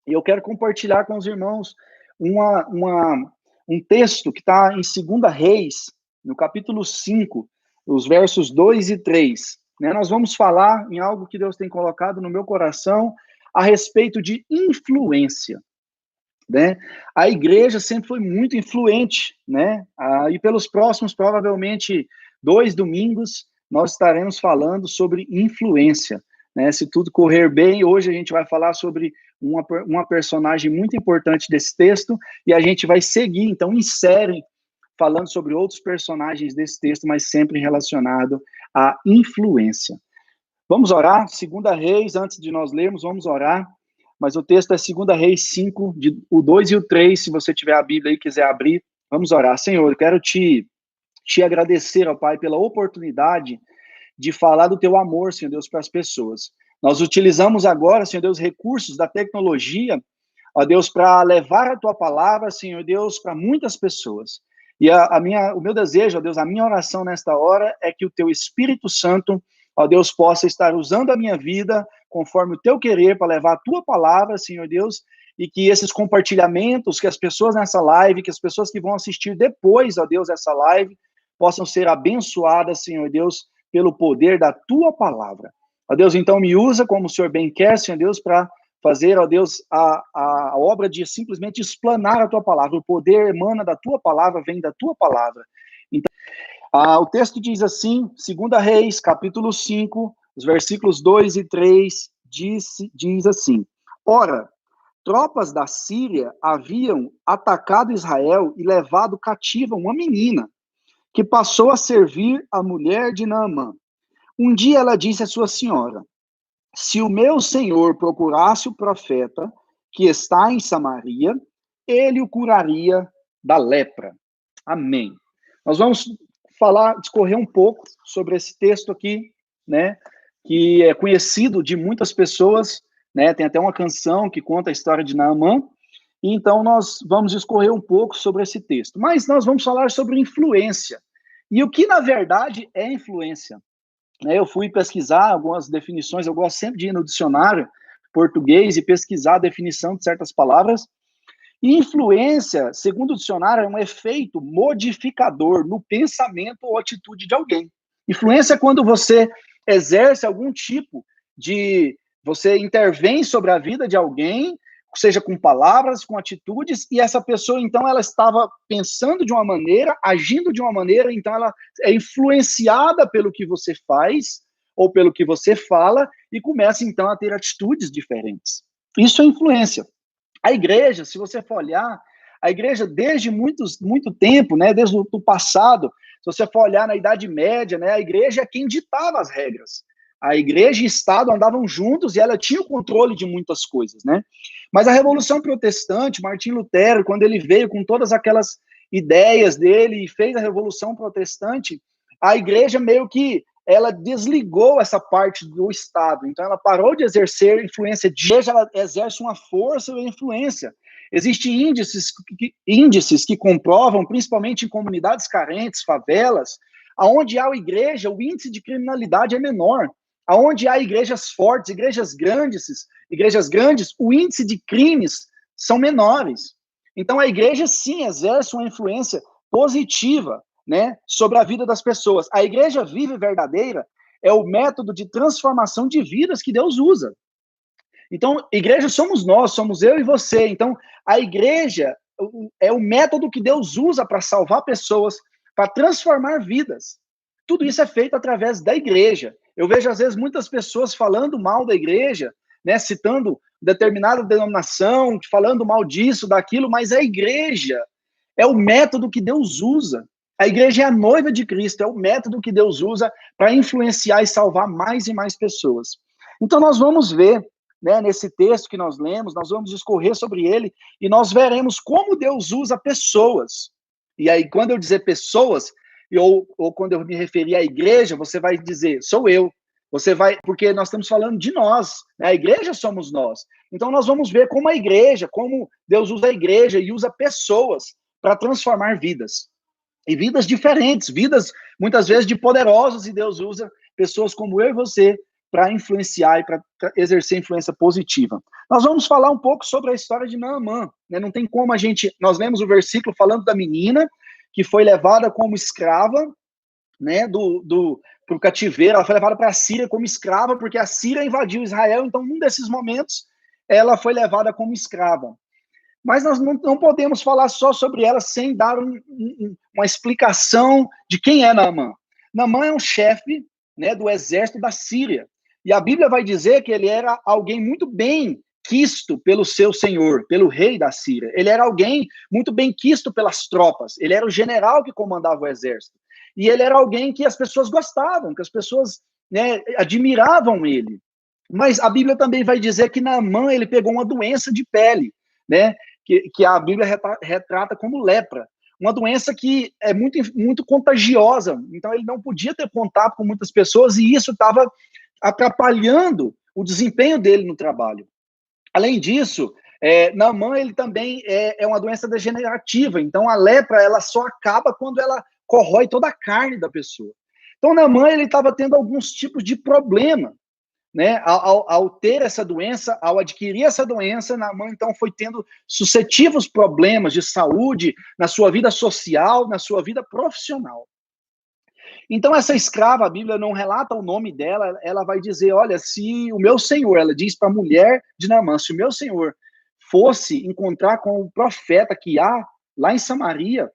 E eu quero compartilhar com os irmãos um texto que está em 2 Reis, no capítulo 5, os versos 2 e 3. Né? Nós vamos falar em algo que Deus tem colocado no meu coração a respeito de influência. Né? A igreja sempre foi muito influente, né? E pelos próximos, provavelmente, 2 domingos, nós estaremos falando sobre influência, né? Se tudo correr bem, hoje a gente vai falar sobre uma personagem muito importante desse texto, e a gente vai seguir, então, em série, falando sobre outros personagens desse texto, mas sempre relacionado à influência. Vamos orar? 2 Reis, antes de nós lermos, vamos orar. Mas o texto é 2 Reis 5, o 2 e o 3, se você tiver a Bíblia aí e quiser abrir, vamos orar. Senhor, eu quero te agradecer, ó Pai, pela oportunidade de falar do teu amor, Senhor Deus, para as pessoas. Nós utilizamos agora, Senhor Deus, recursos da tecnologia, ó Deus, para levar a tua palavra, Senhor Deus, para muitas pessoas. E o meu desejo, ó Deus, a minha oração nesta hora é que o teu Espírito Santo, ó Deus, possa estar usando a minha vida conforme o teu querer para levar a tua palavra, Senhor Deus, e que esses compartilhamentos, que as pessoas nessa live, que as pessoas que vão assistir depois, ó Deus, essa live, possam ser abençoadas, Senhor Deus, pelo poder da tua palavra. Ó Deus, então me usa como o Senhor bem quer, Senhor Deus, para fazer, ó Deus, a obra de simplesmente explanar a tua palavra. O poder emana da tua palavra, vem da tua palavra. Então, o texto diz assim, 2 Reis, capítulo 5, os versículos 2 e 3, diz assim: Ora, tropas da Síria haviam atacado Israel e levado cativa uma menina, que passou a servir a mulher de Naamã. Um dia ela disse à sua senhora: se o meu senhor procurasse o profeta que está em Samaria, ele o curaria da lepra. Amém. Nós vamos discorrer um pouco sobre esse texto aqui, né, que é conhecido de muitas pessoas, né, tem até uma canção que conta a história de Naamã, e então nós vamos discorrer um pouco sobre esse texto. Mas nós vamos falar sobre influência. E o que, na verdade, é influência? Eu fui pesquisar algumas definições, eu gosto sempre de ir no dicionário português e pesquisar a definição de certas palavras. E influência, segundo o dicionário, é um efeito modificador no pensamento ou atitude de alguém. Influência é quando você exerce algum tipo de... Você intervém sobre a vida de alguém, seja com palavras, com atitudes, e essa pessoa, então, ela estava pensando de uma maneira, agindo de uma maneira, então ela é influenciada pelo que você faz ou pelo que você fala e começa, então, a ter atitudes diferentes. Isso é influência. A igreja, se você for olhar, a igreja desde muito tempo, né, desde o passado, se você for olhar na Idade Média, né, a igreja é quem ditava as regras. A igreja e o Estado andavam juntos e ela tinha o controle de muitas coisas, né? Mas a Revolução Protestante, Martim Lutero, quando ele veio com todas aquelas ideias dele e fez a Revolução Protestante, a igreja meio que ela desligou essa parte do Estado. Então, ela parou de exercer influência. De hoje, ela exerce uma força e influência. Existem índices que comprovam, principalmente em comunidades carentes, favelas, aonde há a igreja, o índice de criminalidade é menor. Aonde há igrejas fortes, igrejas grandes, o índice de crimes são menores. Então, a igreja, sim, exerce uma influência positiva, né, sobre a vida das pessoas. A igreja viva verdadeira é o método de transformação de vidas que Deus usa. Então, igreja somos nós, somos eu e você. Então, a igreja é o método que Deus usa para salvar pessoas, para transformar vidas. Tudo isso é feito através da igreja. Eu vejo, às vezes, muitas pessoas falando mal da igreja, né, citando determinada denominação, falando mal disso, daquilo, mas a igreja é o método que Deus usa. A igreja é a noiva de Cristo, é o método que Deus usa para influenciar e salvar mais e mais pessoas. Então, nós vamos ver, né, nesse texto que nós lemos, nós vamos discorrer sobre ele, e nós veremos como Deus usa pessoas. E aí, quando eu dizer pessoas, ou quando eu me referir à igreja, você vai dizer, sou eu. Você vai, porque nós estamos falando de nós, né? A igreja somos nós. Então, nós vamos ver como a igreja, como Deus usa a igreja e usa pessoas para transformar vidas. E vidas diferentes, vidas muitas vezes de poderosos, e Deus usa pessoas como eu e você para influenciar e para exercer influência positiva. Nós vamos falar um pouco sobre a história de Naamã, né? Não tem como nós lemos o versículo falando da menina que foi levada como escrava, né, para o cativeiro. Ela foi levada para a Síria como escrava, porque a Síria invadiu Israel, então num desses momentos ela foi levada como escrava. Mas nós não podemos falar só sobre ela sem dar uma explicação de quem é Naamã. Naamã é um chefe, né, do exército da Síria. E a Bíblia vai dizer que ele era alguém muito bem quisto pelo seu senhor, pelo rei da Síria. Ele era alguém muito bem quisto pelas tropas. Ele era o general que comandava o exército. E ele era alguém que as pessoas gostavam, que as pessoas, né, admiravam ele. Mas a Bíblia também vai dizer que Naamã ele pegou uma doença de pele, né? Que a Bíblia retrata como lepra, uma doença que é muito, muito contagiosa, então ele não podia ter contato com muitas pessoas e isso estava atrapalhando o desempenho dele no trabalho. Além disso, Naamã ele também é uma doença degenerativa, então a lepra ela só acaba quando ela corrói toda a carne da pessoa. Então Naamã ele estava tendo alguns tipos de problema, né, ao ter essa doença, ao adquirir essa doença, Naamã então foi tendo sucessivos problemas de saúde na sua vida social, na sua vida profissional. Então essa escrava, a Bíblia não relata o nome dela, ela vai dizer, olha, se o meu senhor, ela diz para a mulher de Naamã, se o meu senhor fosse encontrar com o profeta que há lá em Samaria,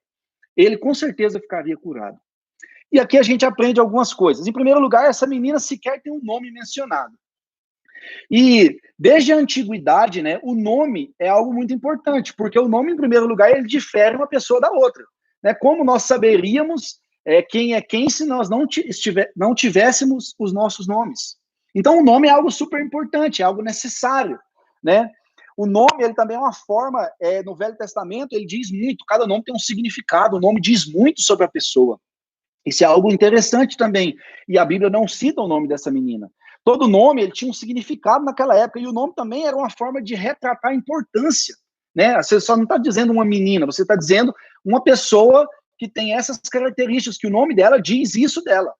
ele com certeza ficaria curado. E aqui a gente aprende algumas coisas. Em primeiro lugar, essa menina sequer tem um nome mencionado. E desde a antiguidade, né, o nome é algo muito importante, porque o nome, em primeiro lugar, ele difere uma pessoa da outra. Né? Como nós saberíamos quem é quem se nós não tivéssemos os nossos nomes? Então, o nome é algo super importante, é algo necessário. Né? O nome, ele também é uma forma, no Velho Testamento, ele diz muito, cada nome tem um significado, o nome diz muito sobre a pessoa. Isso é algo interessante também. E a Bíblia não cita o nome dessa menina. Todo nome ele tinha um significado naquela época. E o nome também era uma forma de retratar a importância. Né? Você só não está dizendo uma menina, você está dizendo uma pessoa que tem essas características, que o nome dela diz isso dela.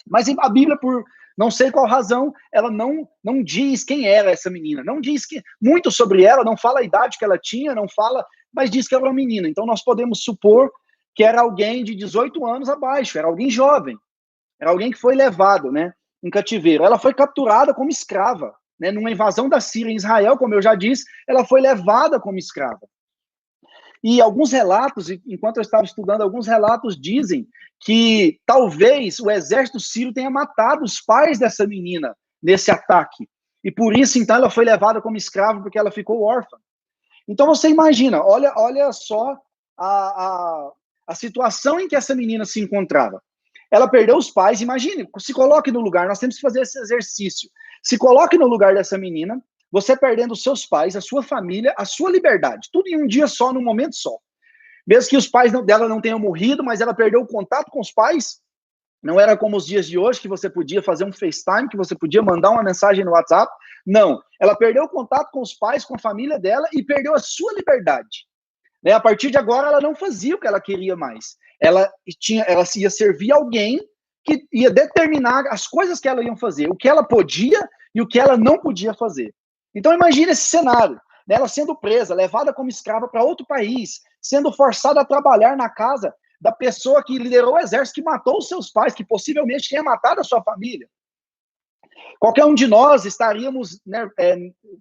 Mas a Bíblia, por não sei qual razão, ela não diz quem era essa menina. Não diz muito sobre ela, não fala a idade que ela tinha, não fala, mas diz que ela era uma menina. Então nós podemos supor que era alguém de 18 anos abaixo, era alguém jovem, era alguém que foi levado, né, em cativeiro. Ela foi capturada como escrava, né, numa invasão da Síria em Israel, como eu já disse, ela foi levada como escrava. E alguns relatos, enquanto eu estava estudando, alguns relatos dizem que talvez o exército sírio tenha matado os pais dessa menina nesse ataque. E por isso, então, ela foi levada como escrava, porque ela ficou órfã. Então você imagina, olha só a situação em que essa menina se encontrava. Ela perdeu os pais, imagine, se coloque no lugar, nós temos que fazer esse exercício. Se coloque no lugar dessa menina, você perdendo os seus pais, a sua família, a sua liberdade, tudo em um dia só, num momento só. Mesmo que os pais dela não tenham morrido, mas ela perdeu o contato com os pais, não era como os dias de hoje, que você podia fazer um FaceTime, que você podia mandar uma mensagem no WhatsApp. Não, ela perdeu o contato com os pais, com a família dela e perdeu a sua liberdade. Né? A partir de agora, ela não fazia o que ela queria mais. Ela ia servir alguém que ia determinar as coisas que ela ia fazer, o que ela podia e o que ela não podia fazer. Então, imagine esse cenário. Né? Ela sendo presa, levada como escrava para outro país, sendo forçada a trabalhar na casa da pessoa que liderou o exército, que matou os seus pais, que possivelmente tenha matado a sua família. Qualquer um de nós estaríamos, né,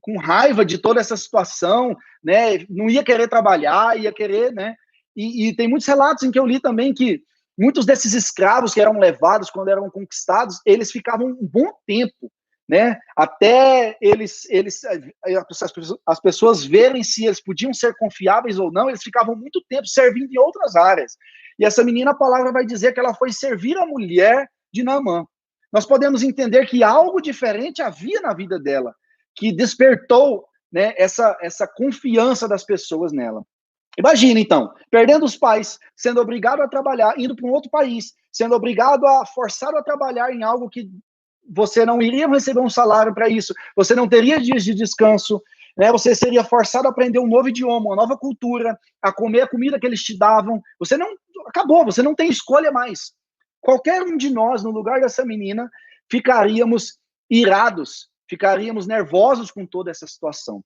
com raiva de toda essa situação, né, não ia querer trabalhar, ia querer, né, e tem muitos relatos em que eu li também que muitos desses escravos que eram levados quando eram conquistados, eles ficavam um bom tempo, né, até as pessoas verem se eles podiam ser confiáveis ou não, eles ficavam muito tempo servindo em outras áreas. E essa menina, a palavra vai dizer que ela foi servir a mulher de Naamã. Nós podemos entender que algo diferente havia na vida dela, que despertou, né, essa confiança das pessoas nela. Imagina, então, perdendo os pais, sendo obrigado a trabalhar, indo para um outro país, sendo obrigado forçado a trabalhar em algo que você não iria receber um salário para isso, você não teria dias de descanso, né, você seria forçado a aprender um novo idioma, uma nova cultura, a comer a comida que eles te davam. Acabou, você não tem escolha mais. Qualquer um de nós, no lugar dessa menina, ficaríamos irados, ficaríamos nervosos com toda essa situação.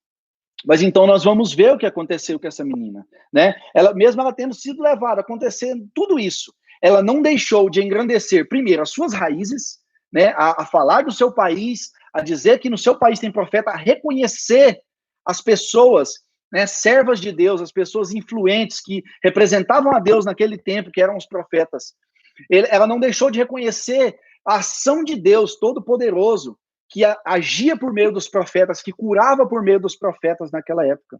Mas então nós vamos ver o que aconteceu com essa menina, né? Ela, mesmo ela tendo sido levada, acontecendo tudo isso, ela não deixou de engrandecer, primeiro, as suas raízes, né? A falar do seu país, a dizer que no seu país tem profeta, a reconhecer as pessoas, né, servas de Deus, as pessoas influentes que representavam a Deus naquele tempo, que eram os profetas. Ela não deixou de reconhecer a ação de Deus Todo-Poderoso, que agia por meio dos profetas, que curava por meio dos profetas naquela época.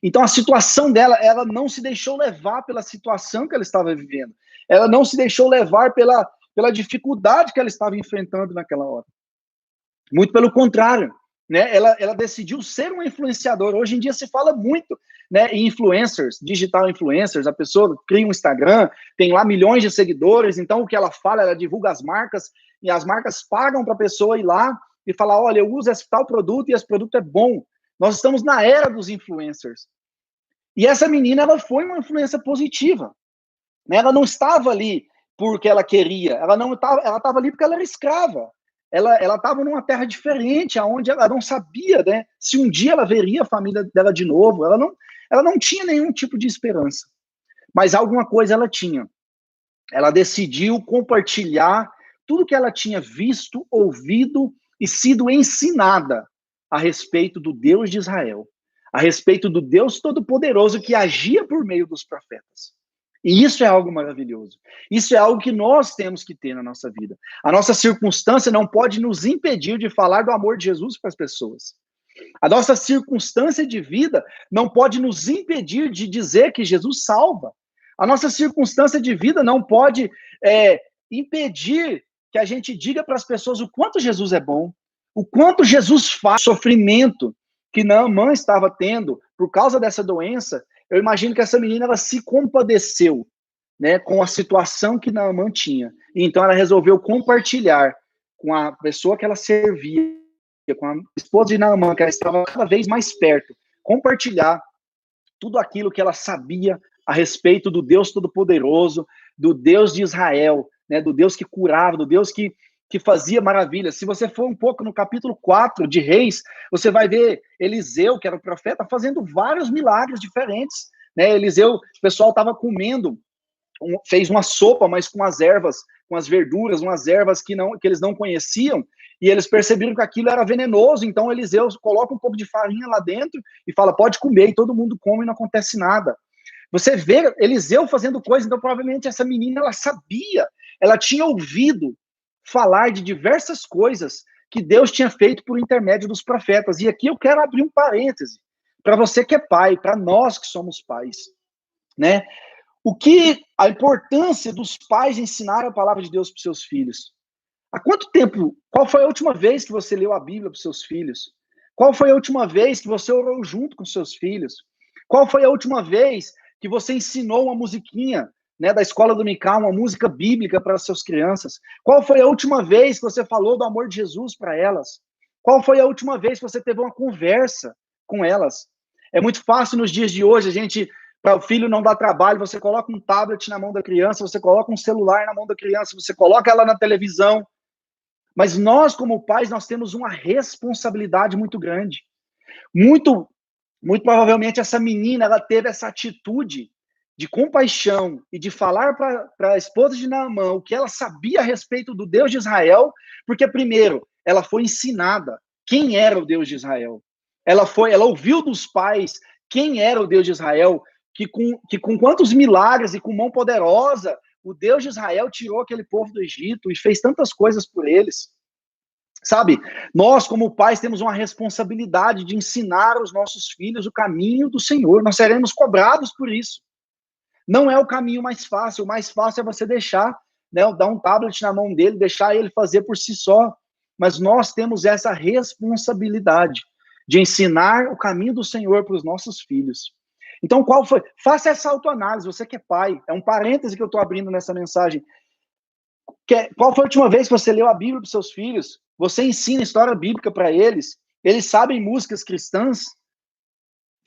Então, a situação dela, ela não se deixou levar pela situação que ela estava vivendo. Ela não se deixou levar pela dificuldade que ela estava enfrentando naquela hora. Muito pelo contrário, né? Ela decidiu ser uma influenciadora. Hoje em dia se fala muito, né, em influencers, digital influencers. A pessoa cria um Instagram, tem lá milhões de seguidores, então o que ela fala, ela divulga as marcas, e as marcas pagam para a pessoa ir lá e falar, olha, eu uso esse tal produto e esse produto é bom. Nós estamos na era dos influencers. E essa menina, ela foi uma influência positiva, né? Ela não estava ali porque ela queria, ela estava ali porque ela era escrava. Ela estava numa terra diferente, onde ela não sabia, né, se um dia ela veria a família dela de novo. Ela não tinha nenhum tipo de esperança. Mas alguma coisa ela tinha. Ela decidiu compartilhar tudo que ela tinha visto, ouvido e sido ensinada a respeito do Deus de Israel, a respeito do Deus Todo-Poderoso que agia por meio dos profetas. E isso é algo maravilhoso. Isso é algo que nós temos que ter na nossa vida. A nossa circunstância não pode nos impedir de falar do amor de Jesus para as pessoas. A nossa circunstância de vida não pode nos impedir de dizer que Jesus salva. A nossa circunstância de vida não pode impedir que a gente diga para as pessoas o quanto Jesus é bom, o quanto Jesus faz. O sofrimento que Naamã estava tendo por causa dessa doença, eu imagino que essa menina, ela se compadeceu, né, com a situação que Naamã tinha. E então ela resolveu compartilhar com a pessoa que ela servia, com a esposa de Naamã, que ela estava cada vez mais perto, compartilhar tudo aquilo que ela sabia a respeito do Deus Todo-Poderoso, do Deus de Israel, né, do Deus que curava, do Deus que fazia maravilhas. Se você for um pouco no capítulo 4 de Reis, você vai ver Eliseu, que era o profeta, fazendo vários milagres diferentes. Né? Eliseu, o pessoal estava comendo, fez uma sopa, mas com as ervas, com as verduras, umas ervas que eles não conheciam, e eles perceberam que aquilo era venenoso, então Eliseu coloca um pouco de farinha lá dentro e fala, pode comer, e todo mundo come e não acontece nada. Você vê Eliseu fazendo coisas, então provavelmente essa menina, ela sabia, ela tinha ouvido falar de diversas coisas que Deus tinha feito por intermédio dos profetas. E aqui eu quero abrir um parêntese, para você que é pai, para nós que somos pais, né? A importância dos pais ensinar a palavra de Deus para os seus filhos. Há quanto tempo, qual foi a última vez que você leu a Bíblia para os seus filhos? Qual foi a última vez que você orou junto com seus filhos? Qual foi a última vez que você ensinou uma musiquinha, né, da escola dominical, uma música bíblica para as suas crianças? Qual foi a última vez que você falou do amor de Jesus para elas? Qual foi a última vez que você teve uma conversa com elas? É muito fácil nos dias de hoje, a gente, para o filho não dar trabalho, você coloca um tablet na mão da criança, você coloca um celular na mão da criança, você coloca ela na televisão. Mas nós, como pais, nós temos uma responsabilidade muito grande. Muito provavelmente essa menina, ela teve essa atitude de compaixão e de falar para a esposa de Naamã o que ela sabia a respeito do Deus de Israel, porque primeiro, ela foi ensinada quem era o Deus de Israel. Ela ouviu dos pais quem era o Deus de Israel, que com quantos milagres e com mão poderosa o Deus de Israel tirou aquele povo do Egito e fez tantas coisas por eles. Sabe, nós como pais temos uma responsabilidade de ensinar aos nossos filhos o caminho do Senhor. Nós seremos cobrados por isso. Não é o caminho mais fácil. O mais fácil é você deixar, né, dar um tablet na mão dele, deixar ele fazer por si só. Mas nós temos essa responsabilidade de ensinar o caminho do Senhor para os nossos filhos. Então, qual foi? Faça essa autoanálise, você que é pai. É um parêntese que eu estou abrindo nessa mensagem. Qual foi a última vez que você leu a Bíblia para os seus filhos? Você ensina história bíblica para eles? Eles sabem músicas cristãs?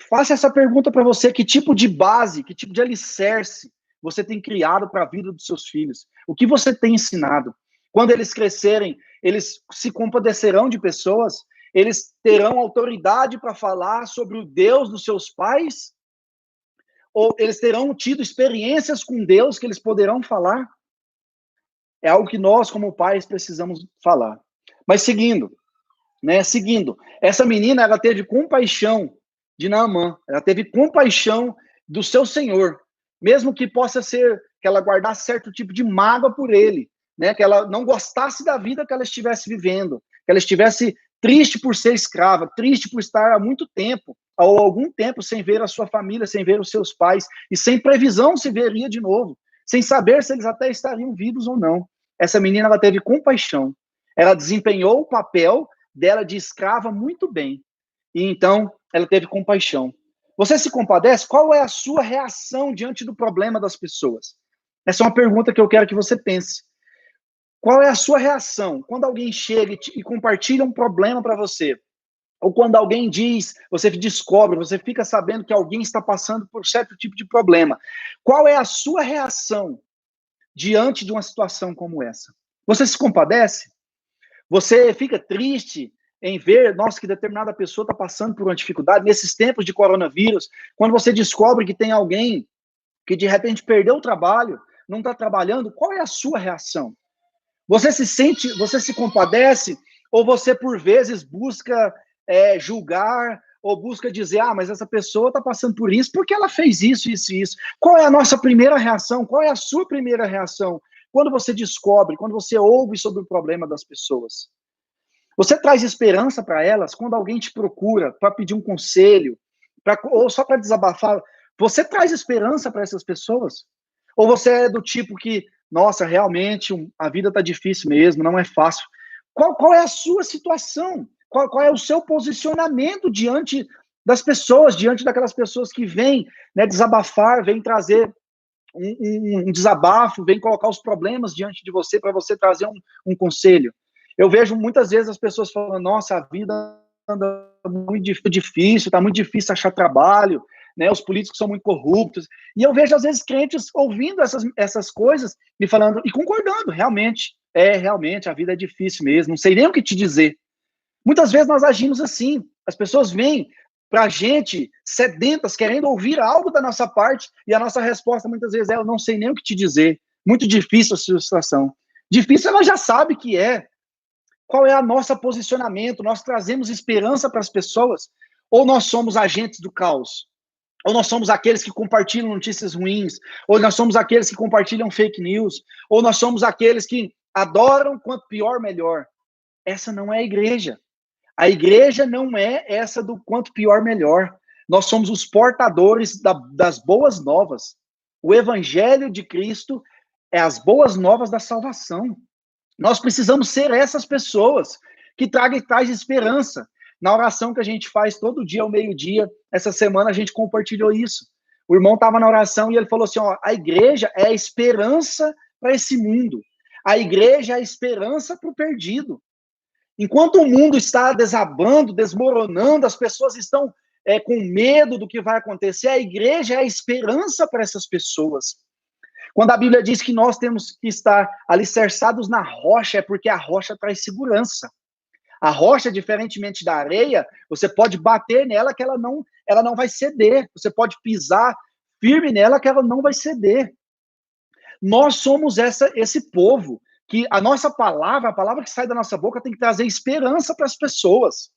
Faça essa pergunta para você. Que tipo de base, que tipo de alicerce você tem criado para a vida dos seus filhos? O que você tem ensinado? Quando eles crescerem, eles se compadecerão de pessoas? Eles terão autoridade para falar sobre o Deus dos seus pais? Ou eles terão tido experiências com Deus que eles poderão falar? É algo que nós, como pais, precisamos falar. Mas seguindo, essa menina, ela teve compaixão de Naamã, ela teve compaixão do seu Senhor, mesmo que possa ser que ela guardasse certo tipo de mágoa por ele, né? Que ela não gostasse da vida que ela estivesse vivendo, que ela estivesse triste por ser escrava, triste por estar há muito tempo, ou algum tempo sem ver a sua família, sem ver os seus pais, e sem previsão se veria de novo, sem saber se eles até estariam vivos ou não. Essa menina, ela teve compaixão, ela desempenhou o papel dela de escrava muito bem, e então ela teve compaixão. Você se compadece? Qual é a sua reação diante do problema das pessoas? Essa é uma pergunta que eu quero que você pense. Qual é a sua reação quando alguém chega e compartilha um problema para você? Ou quando alguém diz, você descobre, você fica sabendo que alguém está passando por certo tipo de problema. Qual é a sua reação diante de uma situação como essa? Você se compadece? Você fica triste em ver, nossa, que determinada pessoa está passando por uma dificuldade nesses tempos de coronavírus, quando você descobre que tem alguém que de repente perdeu o trabalho, não está trabalhando, qual é a sua reação? Você se compadece, ou você por vezes busca julgar, ou busca dizer, mas essa pessoa está passando por isso, porque ela fez isso, isso e isso. Qual é a nossa primeira reação? Qual é a sua primeira reação? Quando você descobre, quando você ouve sobre o problema das pessoas? Você traz esperança para elas quando alguém te procura para pedir um conselho, ou só para desabafar? Você traz esperança para essas pessoas? Ou você é do tipo que, nossa, realmente a vida está difícil mesmo, não é fácil? Qual é a sua situação? Qual é o seu posicionamento diante das pessoas, diante daquelas pessoas que vêm, né, desabafar, vêm trazer um desabafo, vêm colocar os problemas diante de você para você trazer um conselho? Eu vejo muitas vezes as pessoas falando, nossa, a vida anda muito difícil, está muito difícil achar trabalho, né? Os políticos são muito corruptos. E eu vejo, às vezes, crentes ouvindo essas coisas e falando, e concordando, realmente, a vida é difícil mesmo, não sei nem o que te dizer. Muitas vezes nós agimos assim, as pessoas vêm para a gente sedentas, querendo ouvir algo da nossa parte, e a nossa resposta muitas vezes é, eu não sei nem o que te dizer, muito difícil a sua situação. Difícil ela já sabe que é. Qual é o nosso posicionamento? Nós trazemos esperança para as pessoas? Ou nós somos agentes do caos? Ou nós somos aqueles que compartilham notícias ruins? Ou nós somos aqueles que compartilham fake news? Ou nós somos aqueles que adoram quanto pior, melhor? Essa não é a igreja. A igreja não é essa do quanto pior, melhor. Nós somos os portadores das boas novas. O evangelho de Cristo é as boas novas da salvação. Nós precisamos ser essas pessoas que traz esperança. Na oração que a gente faz todo dia ao meio-dia, essa semana a gente compartilhou isso. O irmão estava na oração e ele falou assim, a igreja é a esperança para esse mundo. A igreja é a esperança para o perdido. Enquanto o mundo está desabando, desmoronando, as pessoas estão com medo do que vai acontecer, a igreja é a esperança para essas pessoas. Quando a Bíblia diz que nós temos que estar alicerçados na rocha, é porque a rocha traz segurança. A rocha, diferentemente da areia, você pode bater nela que ela não vai ceder. Você pode pisar firme nela que ela não vai ceder. Nós somos esse povo, que a nossa palavra, a palavra que sai da nossa boca, tem que trazer esperança para as pessoas.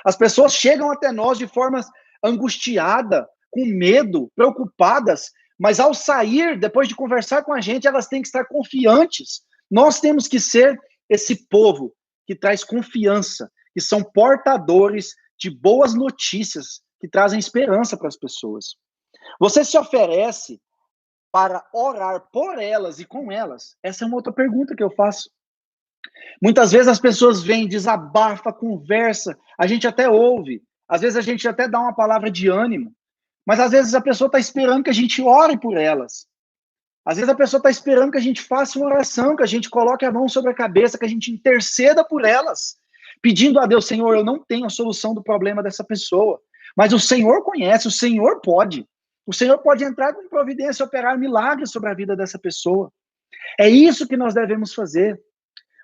As pessoas chegam até nós de forma angustiada, com medo, preocupadas, mas ao sair, depois de conversar com a gente, elas têm que estar confiantes. Nós temos que ser esse povo que traz confiança, que são portadores de boas notícias, que trazem esperança para as pessoas. Você se oferece para orar por elas e com elas? Essa é uma outra pergunta que eu faço. Muitas vezes as pessoas vêm, desabafa, conversa, a gente até ouve, às vezes a gente até dá uma palavra de ânimo, mas às vezes a pessoa está esperando que a gente ore por elas. Às vezes a pessoa está esperando que a gente faça uma oração, que a gente coloque a mão sobre a cabeça, que a gente interceda por elas, pedindo a Deus, Senhor, eu não tenho a solução do problema dessa pessoa, mas o Senhor conhece, o Senhor pode. O Senhor pode entrar com providência e operar milagres sobre a vida dessa pessoa. É isso que nós devemos fazer.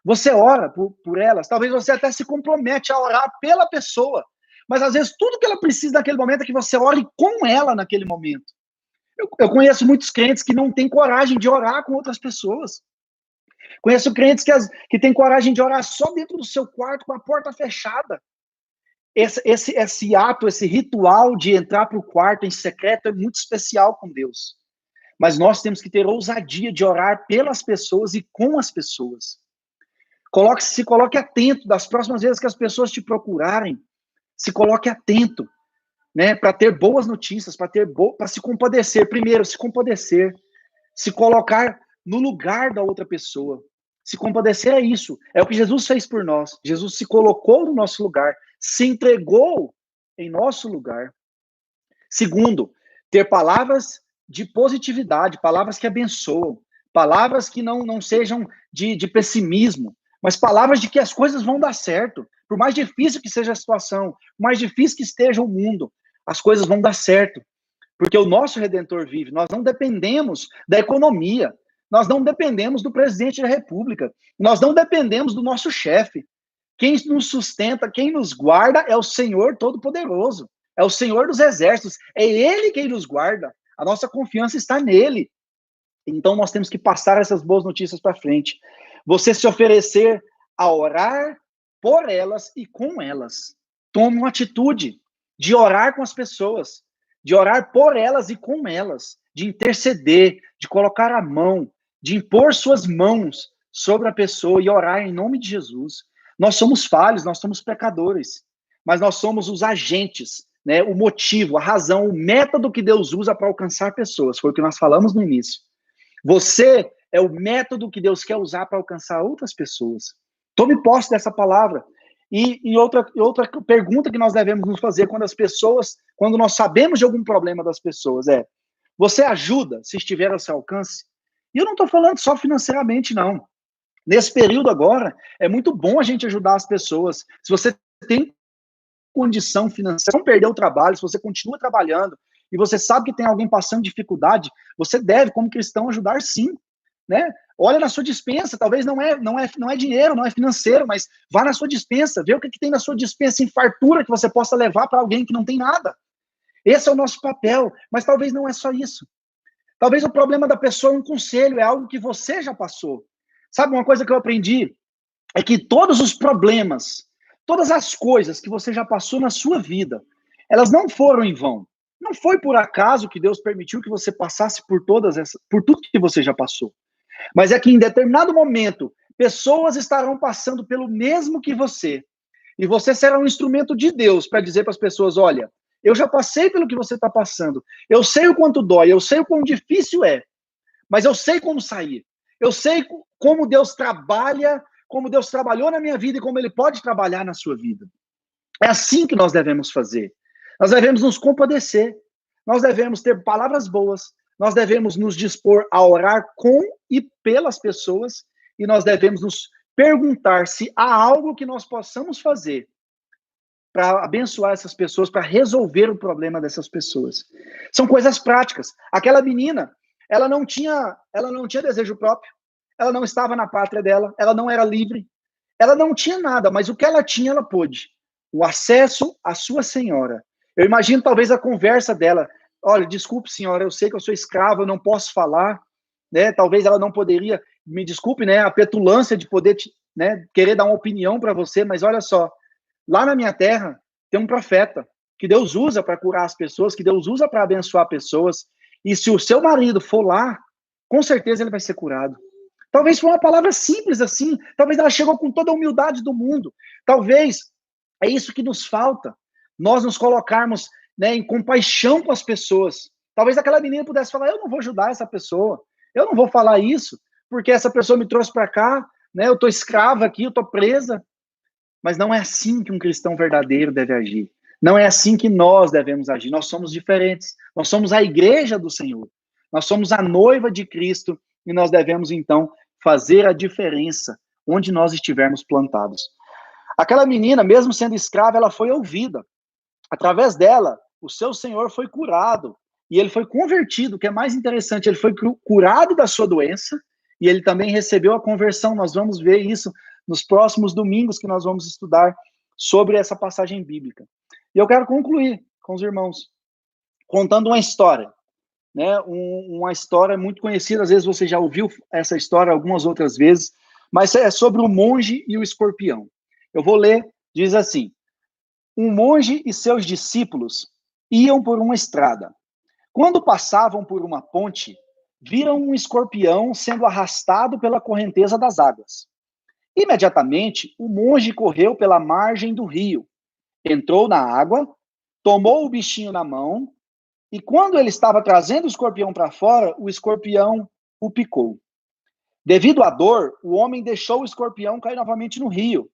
Você ora por elas, talvez você até se compromete a orar pela pessoa, mas às vezes tudo que ela precisa naquele momento é que você ore com ela naquele momento. Eu conheço muitos crentes que não têm coragem de orar com outras pessoas. Conheço crentes que têm coragem de orar só dentro do seu quarto, com a porta fechada. Esse ato, esse ritual de entrar para o quarto em secreto é muito especial com Deus. Mas nós temos que ter ousadia de orar pelas pessoas e com as pessoas. Se coloque atento das próximas vezes que as pessoas te procurarem. Se coloque atento, né, para ter boas notícias, para se compadecer. Primeiro, se compadecer, se colocar no lugar da outra pessoa. Se compadecer é isso, é o que Jesus fez por nós. Jesus se colocou no nosso lugar, se entregou em nosso lugar. Segundo, ter palavras de positividade, palavras que abençoam, palavras que não sejam de pessimismo, mas palavras de que as coisas vão dar certo. Por mais difícil que seja a situação, por mais difícil que esteja o mundo, as coisas vão dar certo. Porque o nosso Redentor vive. Nós não dependemos da economia. Nós não dependemos do presidente da República. Nós não dependemos do nosso chefe. Quem nos sustenta, quem nos guarda é o Senhor Todo-Poderoso. É o Senhor dos Exércitos. É Ele quem nos guarda. A nossa confiança está nele. Então nós temos que passar essas boas notícias para frente. Você se oferecer a orar por elas e com elas. Tome uma atitude de orar com as pessoas, de orar por elas e com elas, de interceder, de colocar a mão, de impor suas mãos sobre a pessoa e orar em nome de Jesus. Nós somos falhos, nós somos pecadores, mas nós somos os agentes, né, o motivo, a razão, o método que Deus usa para alcançar pessoas. Foi o que nós falamos no início. Você é o método que Deus quer usar para alcançar outras pessoas. Tome posse dessa palavra. E outra pergunta que nós devemos nos fazer quando nós sabemos de algum problema das pessoas é: você ajuda se estiver ao seu alcance? E eu não estou falando só financeiramente, não. Nesse período agora, é muito bom a gente ajudar as pessoas. Se você tem condição financeira, não perder o trabalho, se você continua trabalhando e você sabe que tem alguém passando dificuldade, você deve, como cristão, ajudar sim, né? Olha na sua despensa, talvez não é dinheiro, não é financeiro, mas vá na sua despensa, vê o que tem na sua despensa em fartura que você possa levar para alguém que não tem nada. Esse é o nosso papel, mas talvez não é só isso. Talvez o problema da pessoa é um conselho, é algo que você já passou. Sabe, uma coisa que eu aprendi é que todos os problemas, todas as coisas que você já passou na sua vida, elas não foram em vão. Não foi por acaso que Deus permitiu que você passasse por tudo que você já passou. Mas é que em determinado momento, pessoas estarão passando pelo mesmo que você. E você será um instrumento de Deus para dizer para as pessoas: olha, eu já passei pelo que você está passando. Eu sei o quanto dói, eu sei o quão difícil é. Mas eu sei como sair. Eu sei como Deus trabalha, como Deus trabalhou na minha vida e como Ele pode trabalhar na sua vida. É assim que nós devemos fazer. Nós devemos nos compadecer. Nós devemos ter palavras boas. Nós devemos nos dispor a orar com e pelas pessoas. E nós devemos nos perguntar se há algo que nós possamos fazer para abençoar essas pessoas, para resolver o problema dessas pessoas. São coisas práticas. Aquela menina, ela não tinha desejo próprio. Ela não estava na pátria dela. Ela não era livre. Ela não tinha nada, mas o que ela tinha, ela pôde. O acesso à sua senhora. Eu imagino talvez a conversa dela: olha, desculpe, senhora, eu sei que eu sou escrava, eu não posso falar, né? Talvez ela não poderia, me desculpe, né, a petulância de poder, né, querer dar uma opinião para você, mas olha só, lá na minha terra tem um profeta que Deus usa para curar as pessoas, que Deus usa para abençoar pessoas, e se o seu marido for lá, com certeza ele vai ser curado. Talvez foi uma palavra simples assim, talvez ela chegou com toda a humildade do mundo, talvez é isso que nos falta, nós nos colocarmos, né, em compaixão com as pessoas. Talvez aquela menina pudesse falar: eu não vou ajudar essa pessoa, eu não vou falar isso, porque essa pessoa me trouxe para cá, né, eu estou escrava aqui, eu estou presa. Mas não é assim que um cristão verdadeiro deve agir. Não é assim que nós devemos agir. Nós somos diferentes. Nós somos a igreja do Senhor. Nós somos a noiva de Cristo e nós devemos, então, fazer a diferença onde nós estivermos plantados. Aquela menina, mesmo sendo escrava, ela foi ouvida. Através dela, o seu Senhor foi curado. E ele foi convertido, o que é mais interessante, ele foi curado da sua doença e ele também recebeu a conversão. Nós vamos ver isso nos próximos domingos que nós vamos estudar sobre essa passagem bíblica. E eu quero concluir com os irmãos, contando uma história, né? Uma história muito conhecida, às vezes você já ouviu essa história algumas outras vezes, mas é sobre o monge e o escorpião. Eu vou ler, diz assim: um monge e seus discípulos iam por uma estrada. Quando passavam por uma ponte, viram um escorpião sendo arrastado pela correnteza das águas. Imediatamente, o monge correu pela margem do rio, entrou na água, tomou o bichinho na mão, e quando ele estava trazendo o escorpião para fora, o escorpião o picou. Devido à dor, o homem deixou o escorpião cair novamente no rio.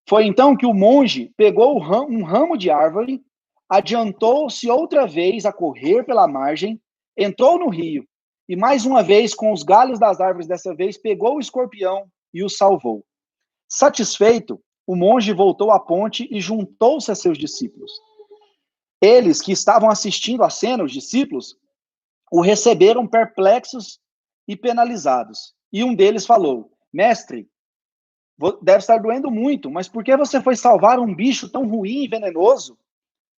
Foi então que o monge pegou um ramo de árvore, adiantou-se outra vez a correr pela margem, entrou no rio, e mais uma vez, com os galhos das árvores, dessa vez, pegou o escorpião e o salvou. Satisfeito, o monge voltou à ponte e juntou-se a seus discípulos. Eles que estavam assistindo a cena, os discípulos, o receberam perplexos e penalizados. E um deles falou: mestre, deve estar doendo muito, mas por que você foi salvar um bicho tão ruim e venenoso?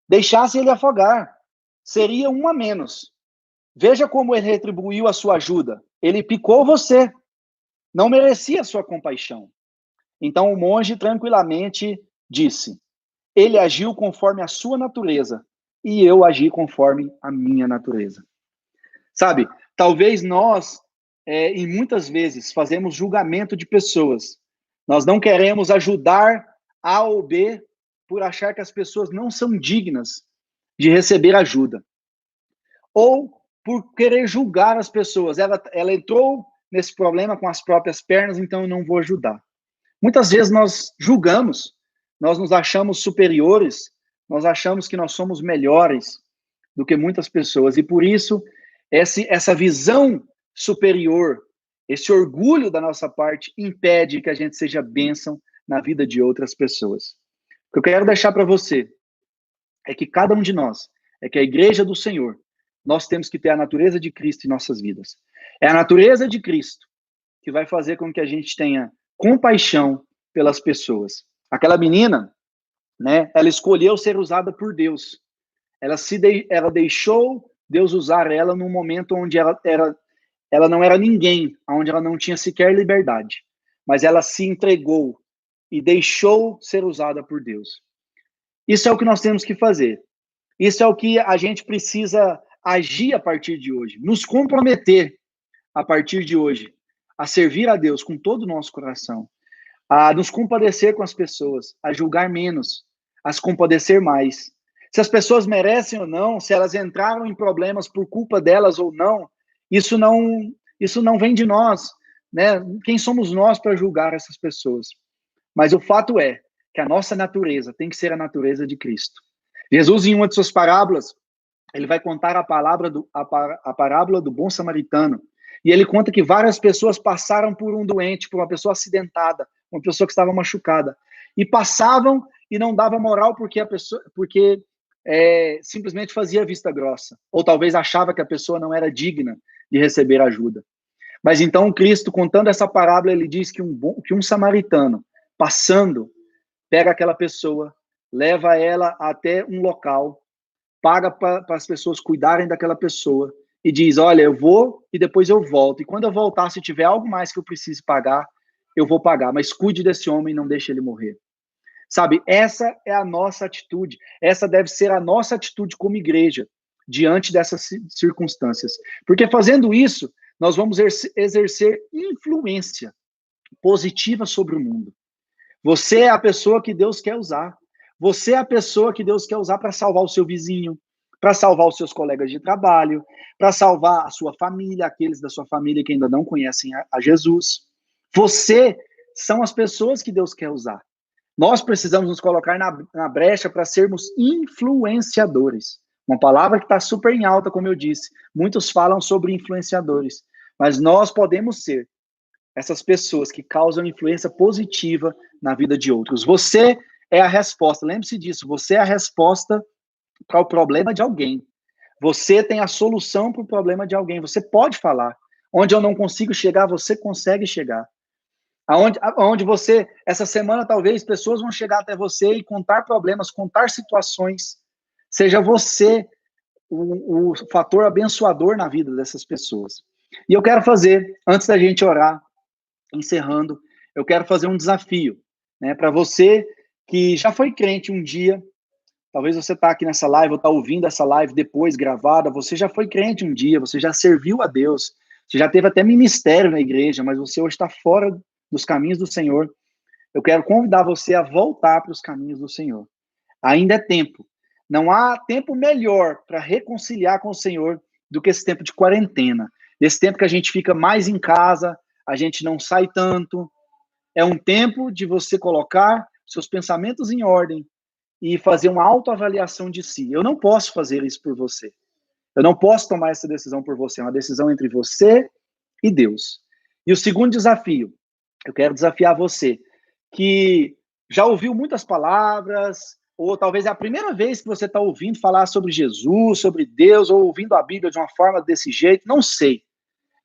Deixasse ele afogar. Seria um a menos. Veja como ele retribuiu a sua ajuda. Ele picou você. Não merecia a sua compaixão. Então o monge tranquilamente disse: ele agiu conforme a sua natureza, e eu agi conforme a minha natureza. Sabe, talvez nós, e muitas vezes, fazemos julgamento de pessoas. Nós não queremos ajudar A ou B por achar que as pessoas não são dignas de receber ajuda. Ou por querer julgar as pessoas. Ela entrou nesse problema com as próprias pernas, então eu não vou ajudar. Muitas vezes nós julgamos, nós nos achamos superiores, nós achamos que nós somos melhores do que muitas pessoas. E por isso, essa visão superior, esse orgulho da nossa parte, impede que a gente seja bênção na vida de outras pessoas. O que eu quero deixar para você é que cada um de nós, é que a igreja do Senhor, nós temos que ter a natureza de Cristo em nossas vidas. É a natureza de Cristo que vai fazer com que a gente tenha compaixão pelas pessoas. Aquela menina, né, ela escolheu ser usada por Deus. Ela deixou Deus usar ela num momento onde ela não era ninguém, onde ela não tinha sequer liberdade. Mas ela se entregou e deixou ser usada por Deus. Isso é o que nós temos que fazer. Isso é o que a gente precisa agir a partir de hoje. Nos comprometer a partir de hoje a servir a Deus com todo o nosso coração, a nos compadecer com as pessoas, a julgar menos, a se compadecer mais. Se as pessoas merecem ou não, se elas entraram em problemas por culpa delas ou não, isso não vem de nós, né? Quem somos nós para julgar essas pessoas? Mas o fato é que a nossa natureza tem que ser a natureza de Cristo. Jesus, em uma de suas parábolas, ele vai contar a parábola do bom samaritano. E ele conta que várias pessoas passaram por um doente, por uma pessoa acidentada, uma pessoa que estava machucada. E passavam e não dava moral porque simplesmente fazia vista grossa. Ou talvez achava que a pessoa não era digna de receber ajuda. Mas então Cristo, contando essa parábola, ele diz que um samaritano, passando, pega aquela pessoa, leva ela até um local, paga para as pessoas cuidarem daquela pessoa e diz: olha, eu vou e depois eu volto. E quando eu voltar, se tiver algo mais que eu precise pagar, eu vou pagar. Mas cuide desse homem e não deixe ele morrer. Sabe, essa é a nossa atitude. Essa deve ser a nossa atitude como igreja diante dessas circunstâncias. Porque fazendo isso, nós vamos exercer influência positiva sobre o mundo. Você é a pessoa que Deus quer usar. Você é a pessoa que Deus quer usar para salvar o seu vizinho, para salvar os seus colegas de trabalho, para salvar a sua família, aqueles da sua família que ainda não conhecem a Jesus. Você são as pessoas que Deus quer usar. Nós precisamos nos colocar na brecha para sermos influenciadores. Uma palavra que está super em alta, como eu disse. Muitos falam sobre influenciadores, mas nós podemos ser essas pessoas que causam influência positiva na vida de outros. Você é a resposta, lembre-se disso, você é a resposta para o problema de alguém. Você tem a solução para o problema de alguém, você pode falar. Onde eu não consigo chegar, você consegue chegar. Aonde você, essa semana, talvez, pessoas vão chegar até você e contar problemas, contar situações. Seja você o fator abençoador na vida dessas pessoas. E eu quero fazer, antes da gente orar, encerrando, eu quero fazer um desafio, né, para você que já foi crente um dia, talvez você está aqui nessa live, ou está ouvindo essa live depois gravada, você já foi crente um dia, você já serviu a Deus, você já teve até ministério na igreja, mas você hoje está fora dos caminhos do Senhor. Eu quero convidar você a voltar para os caminhos do Senhor. Ainda é tempo. Não há tempo melhor para reconciliar com o Senhor do que esse tempo de quarentena. Esse tempo que a gente fica mais em casa, a gente não sai tanto. É um tempo de você colocar seus pensamentos em ordem e fazer uma autoavaliação de si. Eu não posso fazer isso por você. Eu não posso tomar essa decisão por você. É uma decisão entre você e Deus. E o segundo desafio, eu quero desafiar você que já ouviu muitas palavras, ou talvez é a primeira vez que você está ouvindo falar sobre Jesus, sobre Deus, ou ouvindo a Bíblia de uma forma desse jeito, não sei.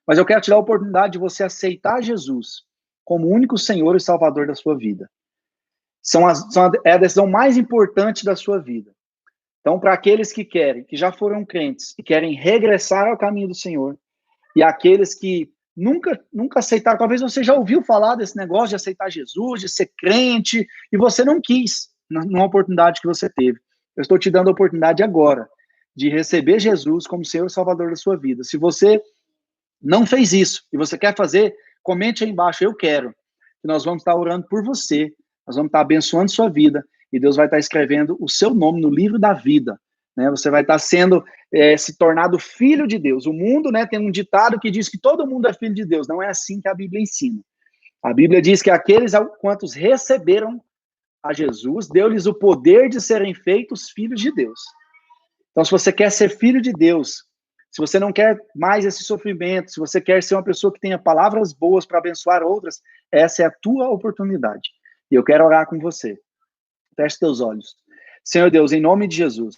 Mas eu quero te dar a oportunidade de você aceitar Jesus como o único Senhor e Salvador da sua vida. É a decisão mais importante da sua vida. Então, para aqueles que querem, que já foram crentes e querem regressar ao caminho do Senhor, e aqueles que nunca aceitaram, talvez você já ouviu falar desse negócio de aceitar Jesus, de ser crente, e você não quis, numa oportunidade que você teve. Eu estou te dando a oportunidade agora de receber Jesus como Senhor e Salvador da sua vida. Se você não fez isso e você quer fazer, comente aí embaixo, eu quero. Que nós vamos estar orando por você, nós vamos estar abençoando sua vida, e Deus vai estar escrevendo o seu nome no livro da vida. Né? Você vai estar sendo, se tornado filho de Deus. O mundo, né, tem um ditado que diz que todo mundo é filho de Deus. Não é assim que a Bíblia ensina. A Bíblia diz que aqueles quantos receberam a Jesus, deu-lhes o poder de serem feitos filhos de Deus. Então, se você quer ser filho de Deus, se você não quer mais esse sofrimento, se você quer ser uma pessoa que tenha palavras boas para abençoar outras, essa é a tua oportunidade. E eu quero orar com você. Feche teus olhos. Senhor Deus, em nome de Jesus,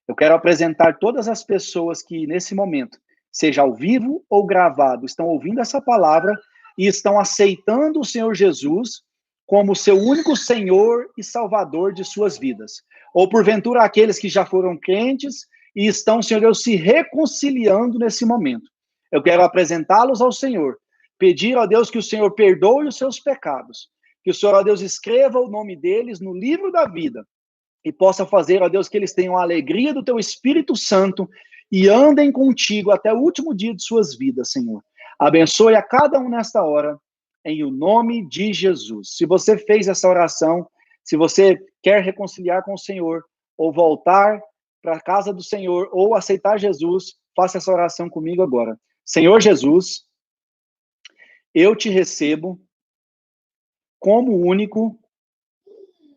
eu quero apresentar todas as pessoas que, nesse momento, seja ao vivo ou gravado, estão ouvindo essa palavra e estão aceitando o Senhor Jesus como seu único Senhor e Salvador de suas vidas. Ou, porventura, aqueles que já foram crentes e estão, Senhor Deus, se reconciliando nesse momento. Eu quero apresentá-los ao Senhor, pedir a Deus que o Senhor perdoe os seus pecados, que o Senhor, ó Deus, escreva o nome deles no livro da vida e possa fazer, ó Deus, que eles tenham a alegria do teu Espírito Santo e andem contigo até o último dia de suas vidas, Senhor. Abençoe a cada um nesta hora, em o nome de Jesus. Se você fez essa oração, se você quer reconciliar com o Senhor, ou voltar para a casa do Senhor, ou aceitar Jesus, faça essa oração comigo agora. Senhor Jesus, eu te recebo como único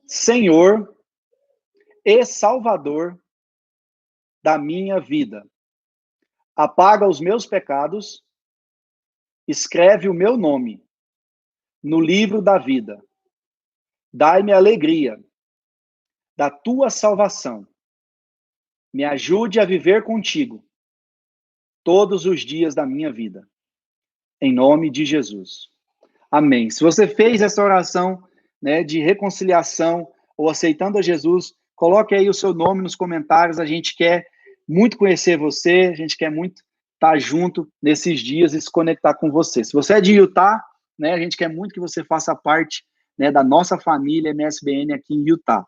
Senhor e Salvador da minha vida. Apaga os meus pecados, escreve o meu nome no livro da vida. Dai-me alegria da tua salvação. Me ajude a viver contigo todos os dias da minha vida. Em nome de Jesus. Amém. Se você fez essa oração, né, de reconciliação ou aceitando a Jesus, coloque aí o seu nome nos comentários. A gente quer muito conhecer você, a gente quer muito estar junto nesses dias e se conectar com você. Se você é de Utah, né, a gente quer muito que você faça parte, né, da nossa família MSBN aqui em Utah.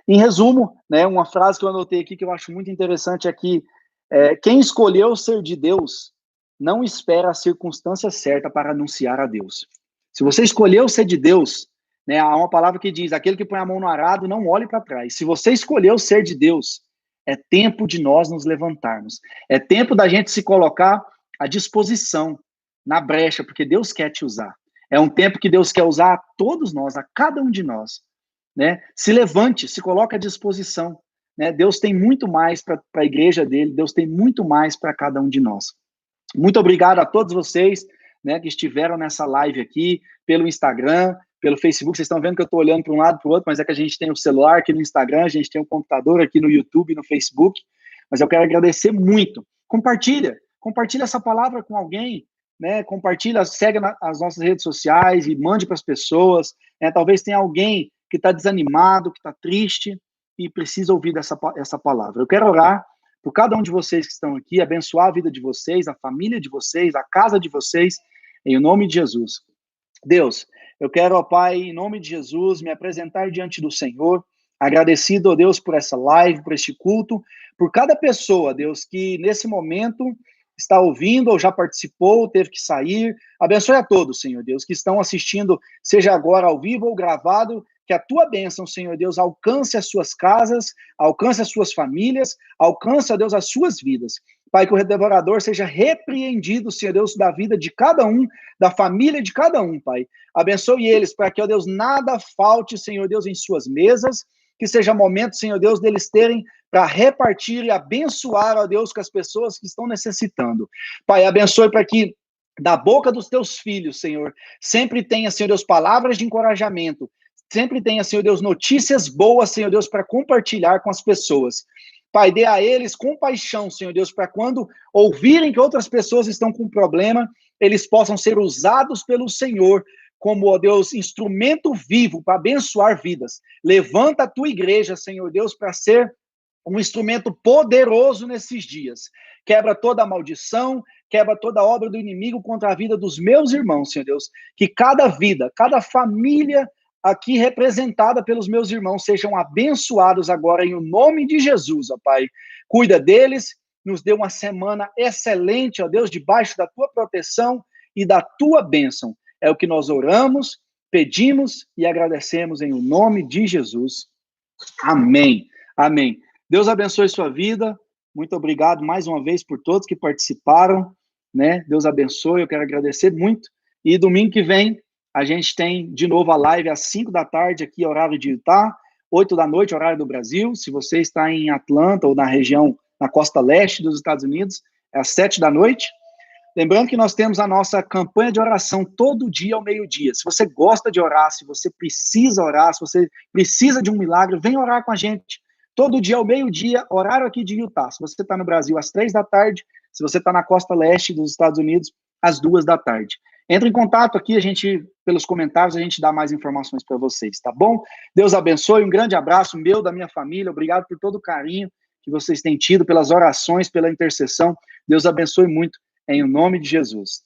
Em resumo, né, uma frase que eu anotei aqui que eu acho muito interessante é que quem escolheu ser de Deus não espera a circunstância certa para anunciar a Deus. Se você escolheu ser de Deus, né, há uma palavra que diz, aquele que põe a mão no arado, não olhe para trás. Se você escolheu ser de Deus, é tempo de nós nos levantarmos. É tempo da gente se colocar à disposição, na brecha, porque Deus quer te usar. É um tempo que Deus quer usar a todos nós, a cada um de nós. Né? Se levante, se coloque à disposição. Né? Deus tem muito mais para a igreja dele, Deus tem muito mais para cada um de nós. Muito obrigado a todos vocês, né, que estiveram nessa live aqui, pelo Instagram, pelo Facebook. Vocês estão vendo que eu estou olhando para um lado para o outro, mas é que a gente tem o celular aqui no Instagram, a gente tem o computador aqui no YouTube, no Facebook. Mas eu quero agradecer muito. Compartilha essa palavra com alguém. né? Compartilha, segue as nossas redes sociais e mande para as pessoas, né? Talvez tenha alguém que está desanimado, que está triste e precisa ouvir essa palavra. Eu quero orar por cada um de vocês que estão aqui, abençoar a vida de vocês, a família de vocês, a casa de vocês, em nome de Jesus. Deus, eu quero, ó Pai, em nome de Jesus, me apresentar diante do Senhor, agradecido, ó Deus, por essa live, por este culto, por cada pessoa, Deus, que nesse momento está ouvindo ou já participou, teve que sair. Abençoe a todos, Senhor Deus, que estão assistindo, seja agora ao vivo ou gravado, que a tua bênção, Senhor Deus, alcance as suas casas, alcance as suas famílias, alcance, ó Deus, as suas vidas. Pai, que o devorador seja repreendido, Senhor Deus, da vida de cada um, da família de cada um, Pai. Abençoe eles, para que, ó Deus, nada falte, Senhor Deus, em suas mesas, que seja momento, Senhor Deus, deles terem para repartir e abençoar, ó Deus, com as pessoas que estão necessitando. Pai, abençoe para que da boca dos teus filhos, Senhor, sempre tenha, Senhor Deus, palavras de encorajamento, sempre tenha, Senhor Deus, notícias boas, Senhor Deus, para compartilhar com as pessoas. Pai, dê a eles compaixão, Senhor Deus, para quando ouvirem que outras pessoas estão com problema, eles possam ser usados pelo Senhor como, ó Deus, instrumento vivo para abençoar vidas. Levanta a tua igreja, Senhor Deus, para ser um instrumento poderoso nesses dias. Quebra toda a maldição, quebra toda a obra do inimigo contra a vida dos meus irmãos, Senhor Deus. Que cada vida, cada família aqui representada pelos meus irmãos sejam abençoados agora em o nome de Jesus, ó Pai. Cuida deles, nos dê uma semana excelente, ó Deus, debaixo da tua proteção e da tua bênção. É o que nós oramos, pedimos e agradecemos em o nome de Jesus. Amém. Amém. Deus abençoe sua vida. Muito obrigado mais uma vez por todos que participaram, né? Deus abençoe, eu quero agradecer muito. E domingo que vem a gente tem de novo a live às 5 da tarde aqui, horário de Utah, 8 da noite, horário do Brasil. Se você está em Atlanta ou na região, na costa leste dos Estados Unidos, é às 7 da noite. Lembrando que nós temos a nossa campanha de oração todo dia ao meio-dia. Se você gosta de orar, se você precisa orar, se você precisa de um milagre, vem orar com a gente. Todo dia ao meio-dia, horário aqui de Utah. Se você está no Brasil, às 3 da tarde. Se você está na costa leste dos Estados Unidos, às 2 da tarde. Entre em contato aqui, pelos comentários, a gente dá mais informações para vocês, tá bom? Deus abençoe, um grande abraço meu, da minha família, obrigado por todo o carinho que vocês têm tido, pelas orações, pela intercessão. Deus abençoe muito, em nome de Jesus.